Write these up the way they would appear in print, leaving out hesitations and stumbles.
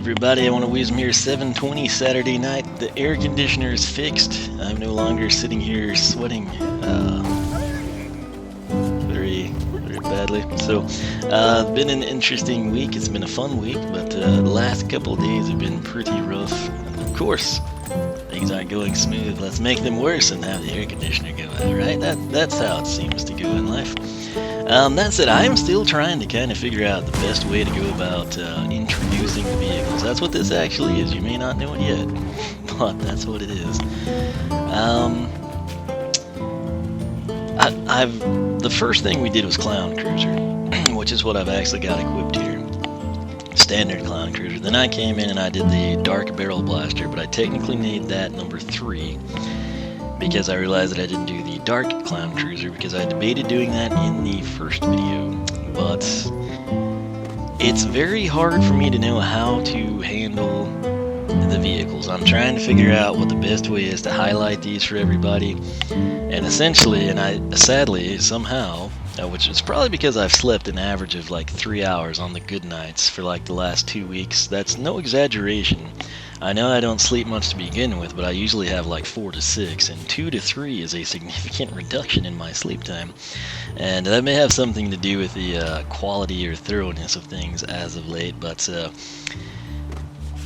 everybody, I want to wisdom here. 7:20 Saturday night. The air conditioner is fixed. I'm no longer sitting here sweating very badly. So, it's been an interesting week. It's been a fun week, but the last couple of days have been pretty rough. And of course, things aren't going smooth. Let's make them worse and have the air conditioner go out, right? That's how it seems to go in life. That said, I am still trying to kind of figure out the best way to go about introducing the vehicles. That's what this actually is. You may not know it yet, but that's what it is. The first thing we did was Clown Cruiser, which is what I've actually got equipped here. Standard Clown Cruiser. Then I came in and I did the Dark Barrel Blaster, but I technically made that number 3. Because I realized that I didn't do the Dark Clown Cruiser because I debated doing that in the first video, but it's very hard for me to know how to handle the vehicles. I'm trying to figure out what the best way is to highlight these for everybody, and essentially, and I sadly somehow, which is probably because I've slept an average of like 3 hours on the good nights for like the last 2 weeks. That's no exaggeration. I know I don't sleep much to begin with, but I usually have like 4 to 6, and 2 to 3 is a significant reduction in my sleep time. And that may have something to do with the quality or thoroughness of things as of late, but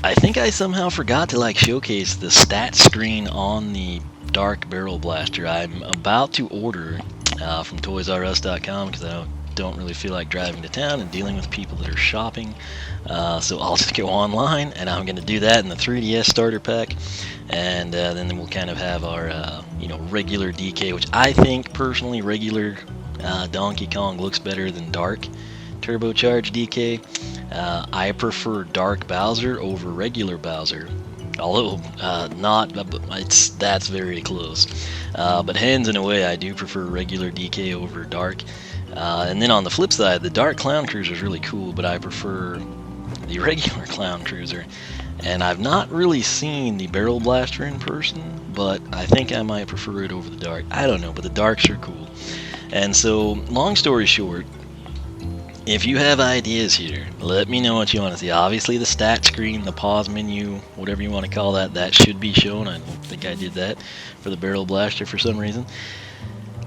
I think I somehow forgot to like showcase the stat screen on the Dark Barrel Blaster. I'm about to order from toysrus.com because I don't really feel like driving to town and dealing with people that are shopping, so I'll just go online and I'm going to do that in the 3DS starter pack, and then we'll kind of have our regular DK, which I think personally regular Donkey Kong looks better than Dark turbocharged DK. I prefer Dark Bowser over regular Bowser, although that's very close, but hands in a way I do prefer regular DK over Dark. And then on the flip side, the Dark Clown Cruiser is really cool, but I prefer the regular Clown Cruiser. And I've not really seen the Barrel Blaster in person, but I think I might prefer it over the Dark. I don't know, but the Darks are cool. And so, long story short, if you have ideas here, let me know what you want to see. Obviously, the stat screen, the pause menu, whatever you want to call that, that should be shown. I don't think I did that for the Barrel Blaster for some reason.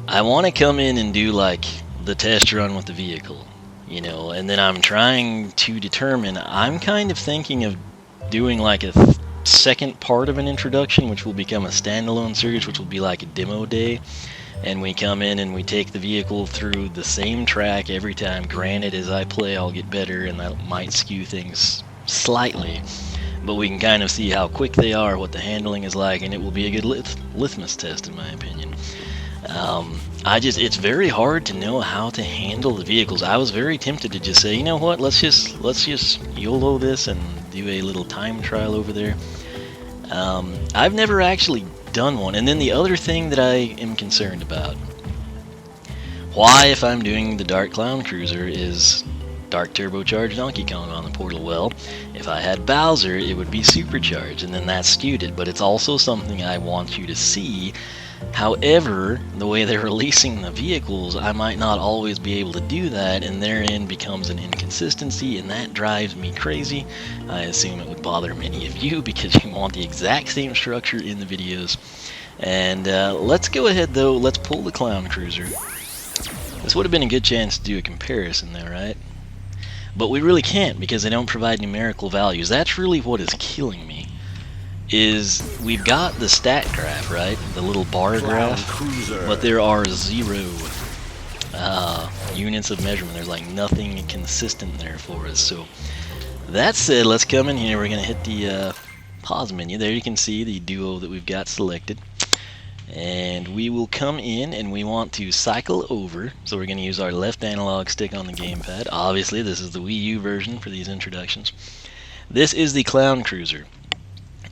I want to come in and do like the test run with the vehicle, and then I'm trying to determine, I'm kind of thinking of doing like a second part of an introduction, which will become a standalone series, which will be like a demo day, and we come in and we take the vehicle through the same track every time. Granted, as I play I'll get better and that might skew things slightly, but we can kind of see how quick they are, what the handling is like, and it will be a good litmus test in my opinion. It's very hard to know how to handle the vehicles. I was very tempted to just say, you know what, let's just YOLO this and do a little time trial over there. I've never actually done one. And then the other thing that I am concerned about, why, if I'm doing the Dark Clown Cruiser, is Dark turbocharged Donkey Kong on the portal? Well, if I had Bowser, it would be supercharged, and then that skewed it. But it's also something I want you to see. However, the way they're releasing the vehicles, I might not always be able to do that, and therein becomes an inconsistency, and that drives me crazy. I assume it would bother many of you because you want the exact same structure in the videos. And let's go ahead though, let's pull the Clown Cruiser. This would have been a good chance to do a comparison though, right? But we really can't because they don't provide numerical values. That's really what is killing me. Is we've got the stat graph, right? The little bar graph, but there are 0 units of measurement. There's like nothing consistent there for us. So that said, let's come in here. We're gonna hit the pause menu. There you can see the duo that we've got selected, and we will come in and we want to cycle over. So we're gonna use our left analog stick on the gamepad. Obviously, this is the Wii U version for these introductions. This is the Clown Cruiser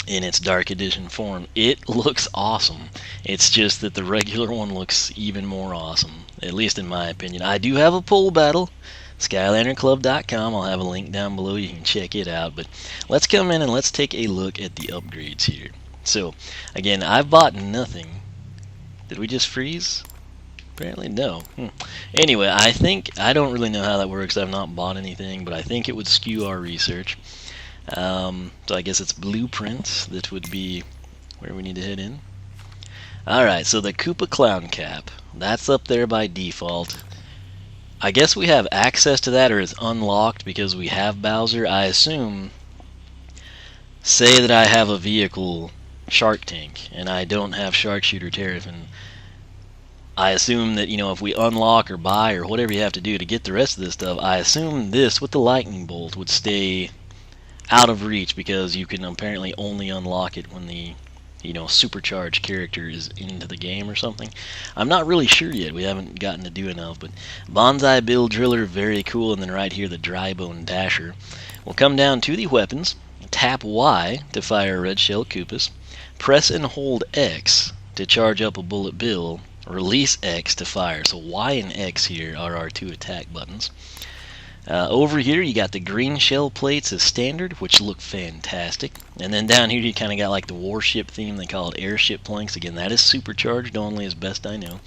in its Dark Edition form. It looks awesome. It's just that the regular one looks even more awesome, at least in my opinion. I do have a poll battle, SkylanderClub.com. I'll have a link down below, you can check it out. But let's come in and let's take a look at the upgrades here. So again, I've bought nothing. Did we just freeze? Apparently no. Anyway, I don't really know how that works. I've not bought anything, but I think it would skew our research. So I guess it's blueprint that would be where we need to head in. Alright, so the Koopa Clown Cap. That's up there by default. I guess we have access to that, or it's unlocked because we have Bowser. I assume, say that I have a vehicle, Shark Tank, and I don't have Sharkshooter Terrapin. I assume that, if we unlock or buy or whatever you have to do to get the rest of this stuff, I assume this with the lightning bolt would stay out of reach because you can apparently only unlock it when the supercharged character is into the game or something. I'm not really sure yet. We haven't gotten to do enough, but Bonsai Bill Driller, very cool. And then right here, the Dry Bone Dasher. We'll come down to the weapons. Tap Y to fire Red Shell Koopas. Press and hold X to charge up a Bullet Bill. Release X to fire. So Y and X here are our two attack buttons. Over here you got the green shell plates as standard, which look fantastic. And then down here you kind of got like the warship theme. They call it airship planks. Again, that is supercharged only as best I know.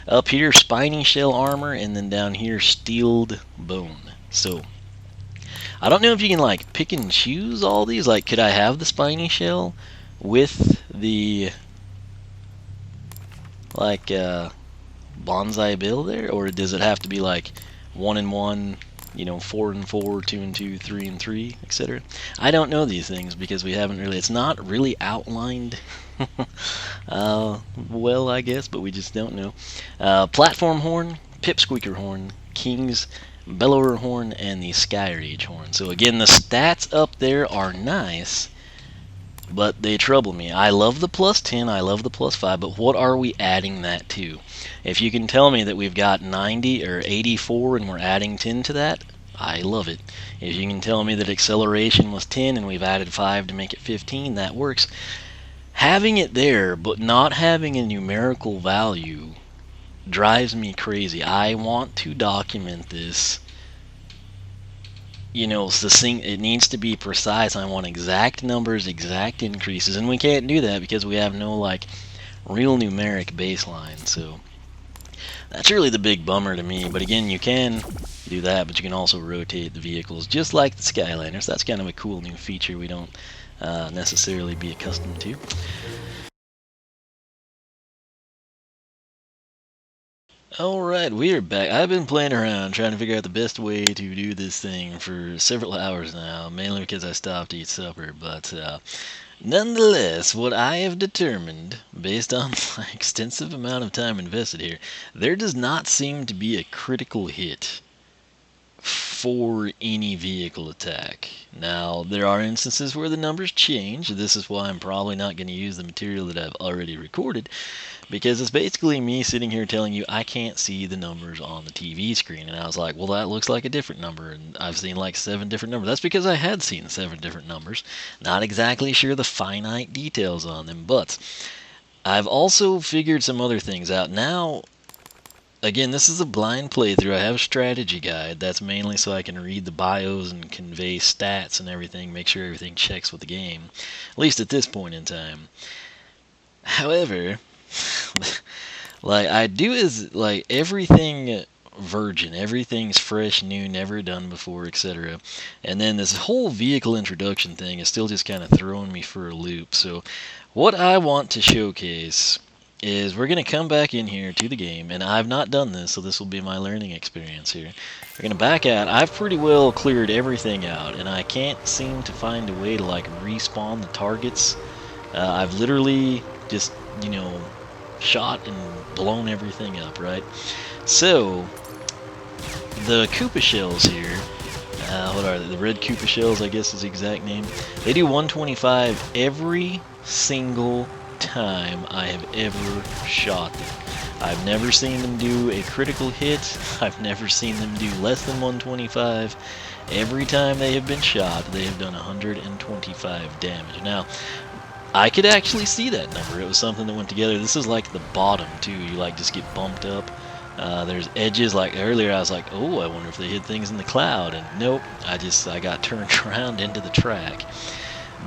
Up here, spiny shell armor, and then down here, steeled bone. So, I don't know if you can like pick and choose all these. Like, could I have the spiny shell with the Bonsai Bill there? Or does it have to be like 1 and 1, 4 and 4, 2 and 2, 3 and 3, etc. I don't know these things because we haven't really, it's not really outlined well, I guess, but we just don't know. Platform horn, pipsqueaker horn, king's bellower horn, and the sky rage horn. So again, the stats up there are nice, but they trouble me. I love the plus 10, I love the plus 5, but what are we adding that to? If you can tell me that we've got 90 or 84 and we're adding 10 to that, I love it. If you can tell me that acceleration was 10 and we've added 5 to make it 15, that works. Having it there, but not having a numerical value drives me crazy. I want to document this, succinct. It needs to be precise. I want exact numbers, exact increases, and we can't do that because we have no real numeric baseline. So that's really the big bummer to me. But again, you can do that, but you can also rotate the vehicles just like the Skylanders. That's kind of a cool new feature we don't necessarily be accustomed to. Alright, we are back. I've been playing around trying to figure out the best way to do this thing for several hours now, mainly because I stopped to eat supper, but nonetheless, what I have determined, based on my extensive amount of time invested here, there does not seem to be a critical hit for any vehicle attack. Now, there are instances where the numbers change. This is why I'm probably not going to use the material that I've already recorded, because it's basically me sitting here telling you I can't see the numbers on the TV screen. And I was like, well, that looks like a different number, and I've seen like 7 different numbers. That's because I had seen 7 different numbers. Not exactly sure the finite details on them, but I've also figured some other things out. Now, again, this is a blind playthrough. I have a strategy guide. That's mainly so I can read the bios and convey stats and everything, make sure everything checks with the game, at least at this point in time. However, I do is everything virgin, everything's fresh, new, never done before, etc. And then this whole vehicle introduction thing is still just kind of throwing me for a loop. So what I want to showcase is we're going to come back in here to the game, and I've not done this, so this will be my learning experience here. We're going to back out. I've pretty well cleared everything out, and I can't seem to find a way to respawn the targets. I've literally just, shot and blown everything up, right? So, the Koopa shells here, what are they? The red Koopa shells, I guess is the exact name. They do 125 every single time I have ever shot them. I've never seen them do a critical hit. I've never seen them do less than 125. Every time they have been shot, they have done 125 damage. Now, I could actually see that number. It was something that went together. This is like the bottom, too. You just get bumped up. There's edges. Like earlier, I was like, oh, I wonder if they hit things in the cloud. And nope, I got turned around into the track.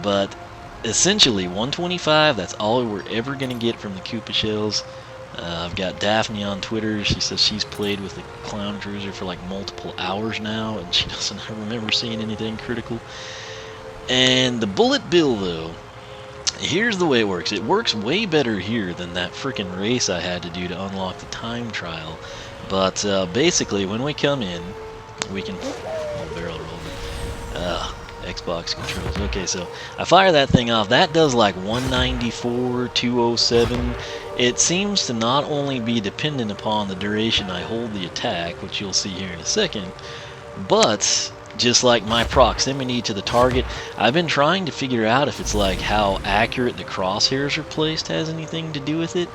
But essentially, 125, that's all we're ever going to get from the Koopa shells. I've got Daphne on Twitter. She says she's played with the Clown Cruiser for multiple hours now, and she doesn't remember seeing anything critical. And the bullet bill, though, here's the way it works. It works way better here than that freaking race I had to do to unlock the time trial. But basically, when we come in, we can... Oh, barrel roller. Xbox controls. Okay, so I fire that thing off. That does like 194, 207. It seems to not only be dependent upon the duration I hold the attack, which you'll see here in a second, but just like my proximity to the target, I've been trying to figure out if it's like how accurate the crosshairs are placed has anything to do with it.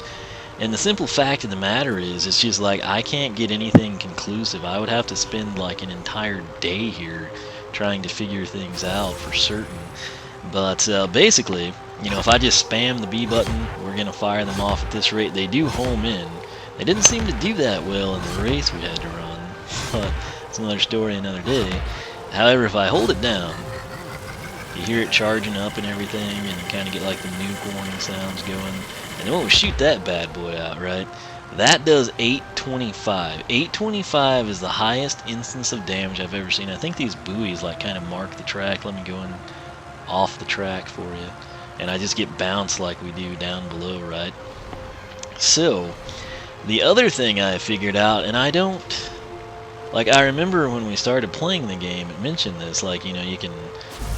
And the simple fact of the matter is, it's just like I can't get anything conclusive. I would have to spend like an entire day here trying to figure things out for certain. But basically, you know, if I just spam the B button, we're going to fire them off at this rate. They do home in. They didn't seem to do that well in the race we had to run, but it's another story another day. However, if I hold it down, you hear it charging up and everything, and you kind of get like the nuke warning sounds going. And then we shoot that bad boy out, right? That does 825. 825 is the highest instance of damage I've ever seen. I think these buoys like kind of mark the track. Let me go in off the track for you. And I just get bounced like we do down below, right? So, the other thing I figured out, and I don't... Like, I remember when we started playing the game, it mentioned this, like, you know, you can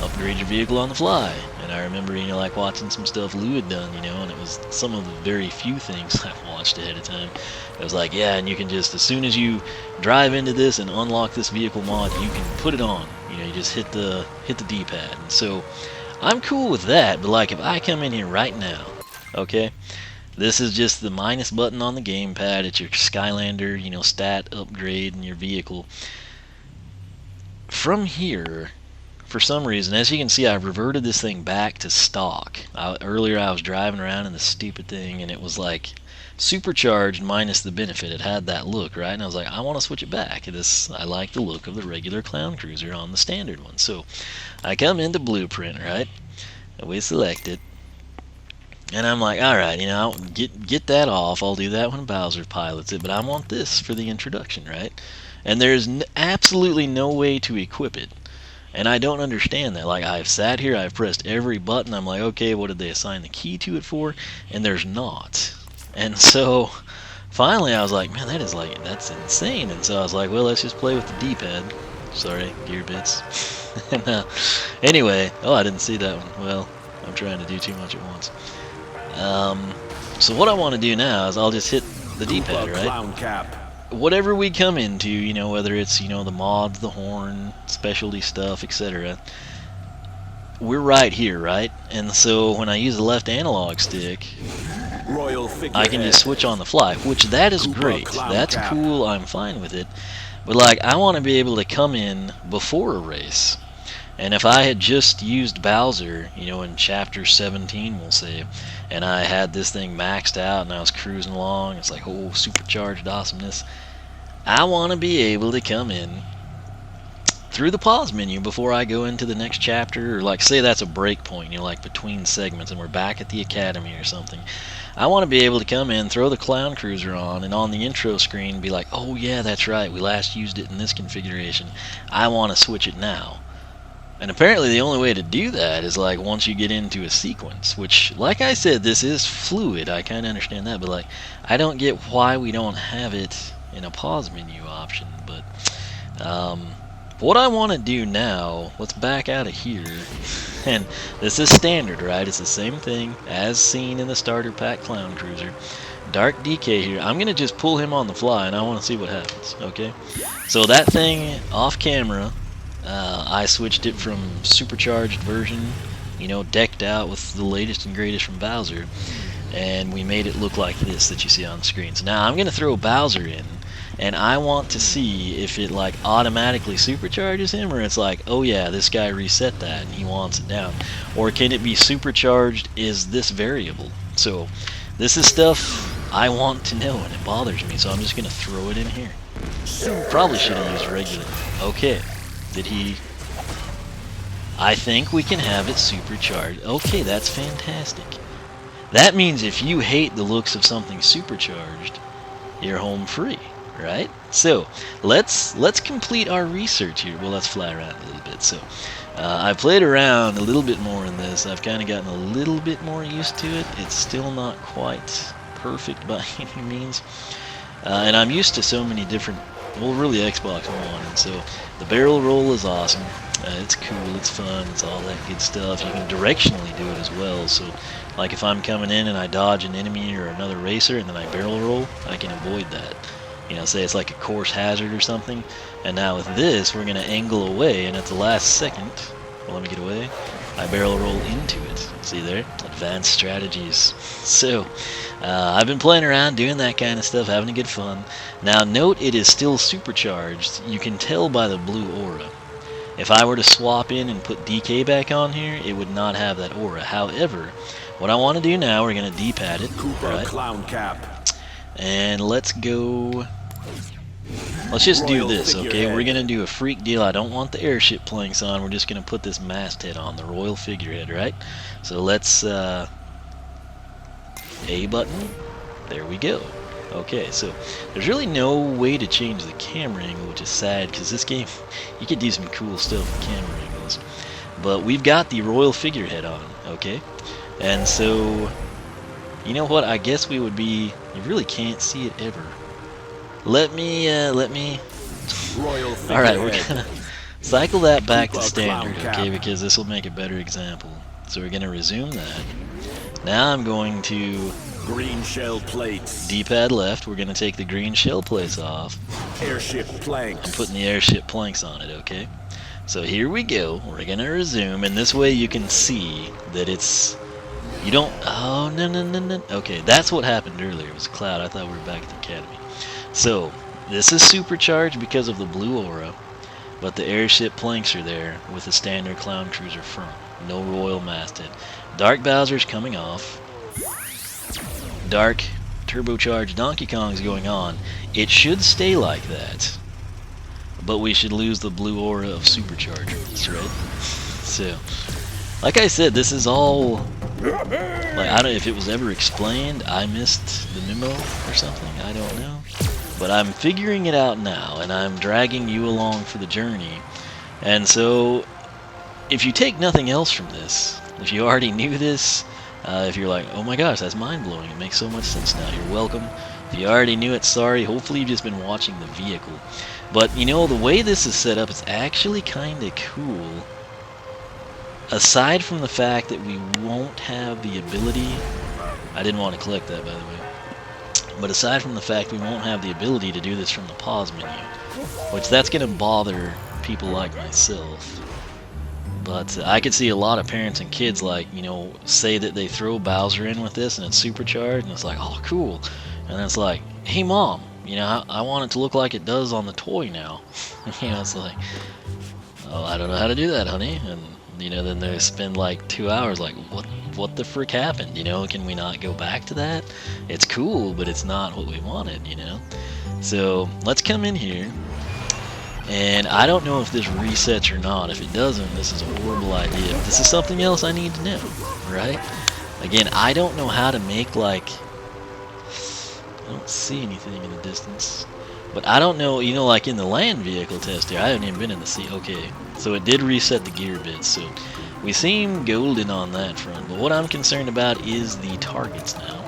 upgrade your vehicle on the fly. And I remember, you know, like watching some stuff Lou had done, you know, and it was some of the very few things I've watched ahead of time. It was like, yeah, and you can just, as soon as you drive into this and unlock this vehicle mod, you can put it on. You know, you just hit the D-pad. And so, I'm cool with that, but like, if I come in here right now, okay, this is just the minus button on the gamepad. It's your Skylander, you know, stat upgrade in your vehicle. From here, for some reason, as you can see, I've reverted this thing back to stock. Earlier I was driving around in this stupid thing, and it was like supercharged minus the benefit. It had that look, right? And I was like, I want to switch it back. I like the look of the regular Clown Cruiser on the standard one. So I come into Blueprint, right? And we select it. And I'm like, alright, you know, get that off. I'll do that when Bowser pilots it, but I want this for the introduction, right? And there's absolutely no way to equip it. And I don't understand that. Like, I've sat here, I've pressed every button, I'm like, okay, what did they assign the key to it for? And there's not. And so, finally I was like, man, that's insane. And so I was like, well, let's just play with the D-pad. Sorry, gear bits. And, anyway, oh, I didn't see that one. Well, I'm trying to do too much at once. So what I want to do now is I'll just hit the D-pad, right? Whatever we come into, you know, whether it's, you know, the mods, the horn, specialty stuff, etc., we're right here, right? And so when I use the left analog stick, I can just switch on the fly, which that is great. That's cool, I'm fine with it. But like, I want to be able to come in before a race. And if I had just used Bowser, you know, in Chapter 17, we'll say, and I had this thing maxed out and I was cruising along, it's like, oh, supercharged awesomeness, I want to be able to come in through the pause menu before I go into the next chapter, or like, say that's a break point, you know, like between segments and we're back at the academy or something. I want to be able to come in, throw the Clown Cruiser on, and on the intro screen be like, oh yeah, that's right, we last used it in this configuration. I want to switch it now. And apparently the only way to do that is like once you get into a sequence, which, like I said, this is fluid. I kind of understand that, but like, I don't get why we don't have it in a pause menu option. But what I want to do now, let's back out of here. And this is standard, right? It's the same thing as seen in the starter pack Clown Cruiser. Dark DK here. I'm going to just pull him on the fly and I want to see what happens, okay? So that thing off camera, I switched it from supercharged version, you know, decked out with the latest and greatest from Bowser, and we made it look like this that you see on the screen. So now I'm going to throw Bowser in, and I want to see if it like automatically supercharges him, or it's like, oh yeah, this guy reset that and he wants it down. Or can it be supercharged is this variable? So this is stuff I want to know and it bothers me, so I'm just going to throw it in here. Probably should have used regular. Okay. Did he... I think we can have it supercharged. Okay, that's fantastic. That means if you hate the looks of something supercharged, you're home free, right? So, let's complete our research here. Well, let's fly around a little bit. So, I played around a little bit more in this. I've kind of gotten a little bit more used to it. It's still not quite perfect by any means. And I'm used to so many different, well, really Xbox One, and so the barrel roll is awesome. It's cool, it's fun, it's all that good stuff. You can directionally do it as well, so like if I'm coming in and I dodge an enemy or another racer and then I barrel roll, I can avoid that. You know, say it's like a course hazard or something, and now with this, we're going to angle away, and at the last second, well, let me get away, I barrel roll into it. See there? Advanced strategies. So, I've been playing around, doing that kind of stuff, having a good fun. Now, note it is still supercharged. You can tell by the blue aura. If I were to swap in and put DK back on here, it would not have that aura. However, what I want to do now, we're going to D-pad it. Cooper clown cap. And let's go... Let's just do this, okay? We're going to do a freak deal. I don't want the airship planks on. We're just going to put this masthead on, the royal figurehead, right? So let's, A button. There we go. Okay, so there's really no way to change the camera angle, which is sad, because this game, you could do some cool stuff with camera angles. But we've got the royal figurehead on, okay? And so, you know what? I guess we would be... You really can't see it ever. Let me... Alright, we're gonna cycle that back to standard, okay, because this will make a better example. So we're gonna resume that. Now I'm going to... Green shell plates. D-pad left, we're gonna take the green shell plates off. Airship planks. I'm putting the airship planks on it, okay? So here we go, we're gonna resume, and this way you can see that it's... You don't... Oh, no. Okay, that's what happened earlier. It was a cloud. I thought we were back at the academy. So, this is supercharged because of the blue aura, but the airship planks are there with the standard clown cruiser front. No royal masthead. Dark Bowser's coming off. Dark turbocharged Donkey Kong's going on. It should stay like that, but we should lose the blue aura of superchargers, right? So, like I said, this is all... Like, I don't know if it was ever explained. I missed the memo or something. I don't know. But I'm figuring it out now, and I'm dragging you along for the journey. And so, if you take nothing else from this, if you already knew this, if you're like, oh my gosh, that's mind-blowing, it makes so much sense now, you're welcome. If you already knew it, sorry. Hopefully you've just been watching the vehicle. But, you know, the way this is set up, it's actually kind of cool. Aside from the fact that we won't have the ability... I didn't want to collect that, by the way. But aside from the fact we won't have the ability to do this from the pause menu, which that's going to bother people like myself. But I could see a lot of parents and kids, like, you know, say that they throw Bowser in with this and it's supercharged, and it's like, oh, cool. And then it's like, hey, Mom, you know, I want it to look like it does on the toy now. You know, it's like, oh, I don't know how to do that, honey. And, you know, then they spend like 2 hours like, what the frick happened? You know, can we not go back to that? It's cool, but it's not what we wanted, you know? So, let's come in here. And I don't know if this resets or not. If it doesn't, this is a horrible idea. This is something else I need to know, right? Again, I don't know how to make, like... I don't see anything in the distance. But I don't know, you know, like in the land vehicle test here, I haven't even been in the sea. Okay, so it did reset the gear bits, so we seem golden on that front. But what I'm concerned about is the targets now,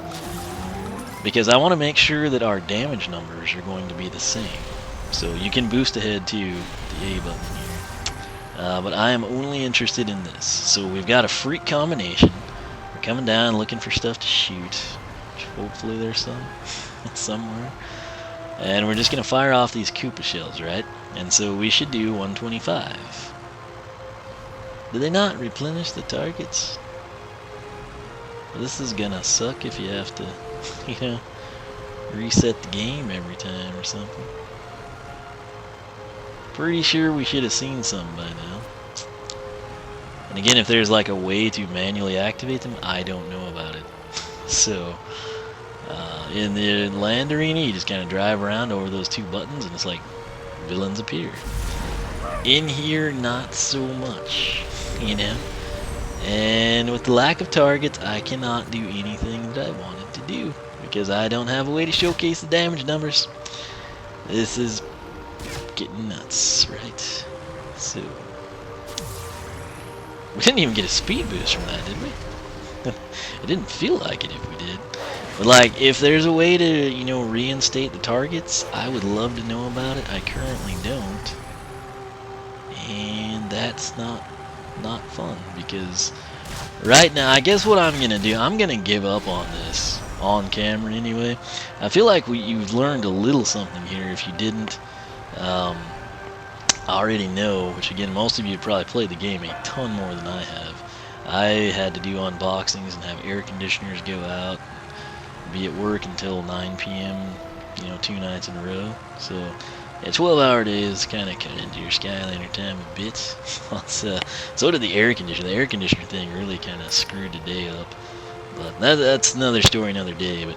because I want to make sure that our damage numbers are going to be the same. So you can boost ahead to the A button here. But I am only interested in this. So we've got a freak combination. We're coming down looking for stuff to shoot. Which hopefully there's some somewhere. And we're just going to fire off these Koopa shells, right? And so we should do 125. Did they not replenish the targets? This is going to suck if you have to, you know, reset the game every time or something. Pretty sure we should have seen some by now. And again, if there's like a way to manually activate them, I don't know about it. So... in the land arena, you just kind of drive around over those two buttons and it's like villains appear. In here, not so much, you know. And with the lack of targets, I cannot do anything that I wanted to do because I don't have a way to showcase the damage numbers. This is getting nuts, right? So We didn't even get a speed boost from that, did we? It didn't feel like it if we did. But like, if there's a way to, you know, reinstate the targets, I would love to know about it. I currently don't. And that's not fun, because right now, I guess what I'm going to do, I'm going to give up on this on camera anyway. I feel like you've learned a little something here if you didn't already know, which again, most of you have probably played the game a ton more than I have. I had to do unboxings and have air conditioners go out, be at work until 9 p.m., you know, 2 nights in a row. So, yeah, 12-hour days kind of cut into your Skylander time a bit. So did the air conditioner. The air conditioner thing really kind of screwed the day up. But that's another story, another day. But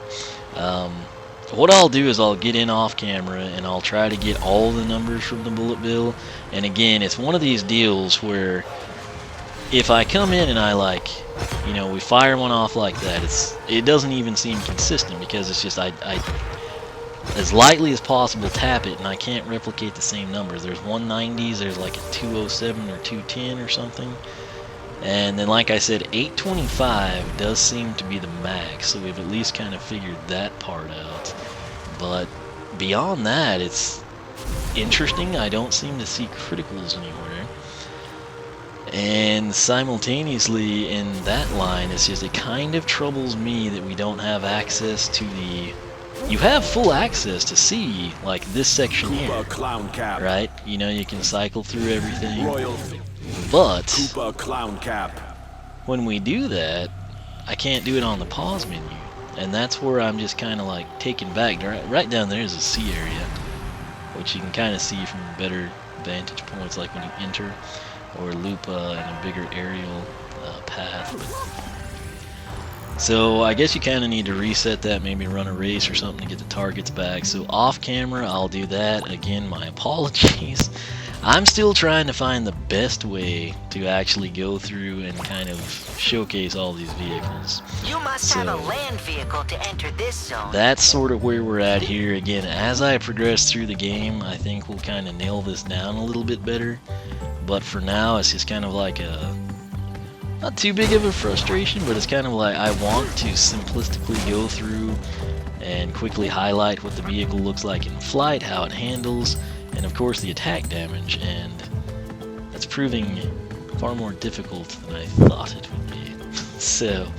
what I'll do is I'll get in off camera and I'll try to get all the numbers from the bullet bill. And again, it's one of these deals where if I come in and I you know, we fire one off like that, it doesn't even seem consistent, because it's just I as lightly as possible tap it and I can't replicate the same numbers. There's 190s, there's like a 207 or 210 or something. And then, like I said, 825 does seem to be the max, so we've at least kind of figured that part out. But beyond that, it's interesting. I don't seem to see criticals anywhere. And simultaneously in that line, it's just, it kind of troubles me that we don't have access to the... You have full access to see, like, this section here, Clown Cap. right? You know, you can cycle through everything. Royal But Koopa Clown Cap. when we do that, I can't do it on the pause menu. And that's where I'm just kind of like taken back. Right down there is a C area, which you can kind of see from better vantage points, like when you enter or loop in a bigger aerial path. So I guess you kind of need to reset that, maybe run a race or something to get the targets back. So off camera, I'll do that. Again, my apologies. I'm still trying to find the best way to actually go through and kind of showcase all these vehicles. You must have a land vehicle to enter this zone. That's sort of where we're at here. Again, as I progress through the game, I think we'll kind of nail this down a little bit better. But for now, it's just kind of like not too big of a frustration, but it's kind of like I want to simplistically go through and quickly highlight what the vehicle looks like in flight, how it handles, and of course the attack damage, and that's proving far more difficult than I thought it would be. So,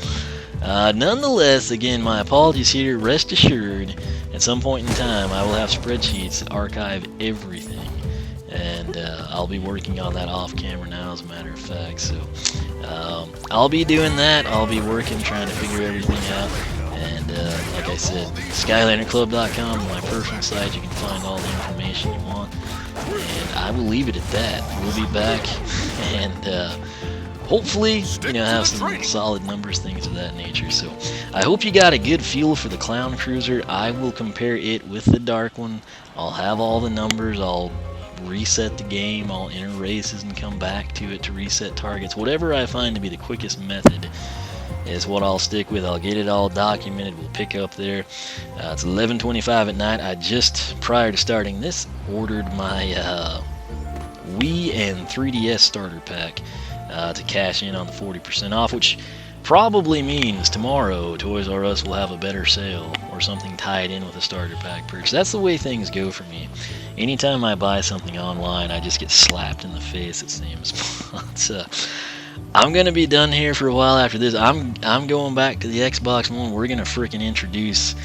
nonetheless, again, my apologies here. Rest assured, at some point in time, I will have spreadsheets that archive everything. And I'll be working on that off camera now, as a matter of fact. So I'll be doing that. I'll be working, trying to figure everything out. And like I said, SkylanderClub.com is my personal site. You can find all the information you want. And I will leave it at that. We'll be back, and hopefully, you know, have some solid numbers, things of that nature. So I hope you got a good feel for the Clown Cruiser. I will compare it with the Dark one. I'll have all the numbers. I'll reset the game, I'll enter races and come back to it to reset targets. Whatever I find to be the quickest method is what I'll stick with. I'll get it all documented. We'll pick up there. It's 11:25 at night. I just, prior to starting this, ordered my Wii and 3DS starter pack to cash in on the 40% off, which probably means tomorrow Toys R Us will have a better sale or something tied in with a starter pack purchase. That's the way things go for me. Anytime I buy something online, I just get slapped in the face, it seems. But I'm gonna be done here for a while after this. I'm going back to the Xbox One. We're gonna freaking introduce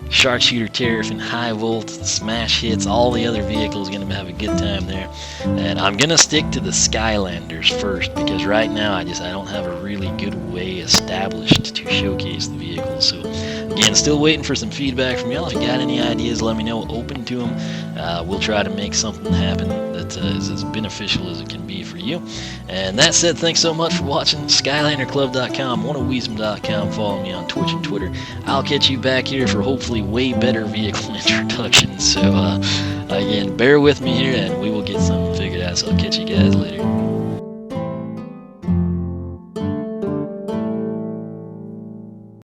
Sharpshooter Tariff and High Volt, Smash Hits, all the other vehicles. Gonna have a good time there. And I'm gonna stick to the Skylanders first, because right now I don't have a really good way established to showcase the vehicles. So again, still waiting for some feedback from y'all. If you got any ideas, let me know. Open to them. We'll try to make something happen that is as beneficial as it can be for you. And that said, thanks so much for watching. SkylanderClub.com, oneofweezem.com. Follow me on Twitch and Twitter. I'll catch you back here for hopefully way better vehicle introductions. So again, bear with me here, and we will get something figured out. So I'll catch you guys later.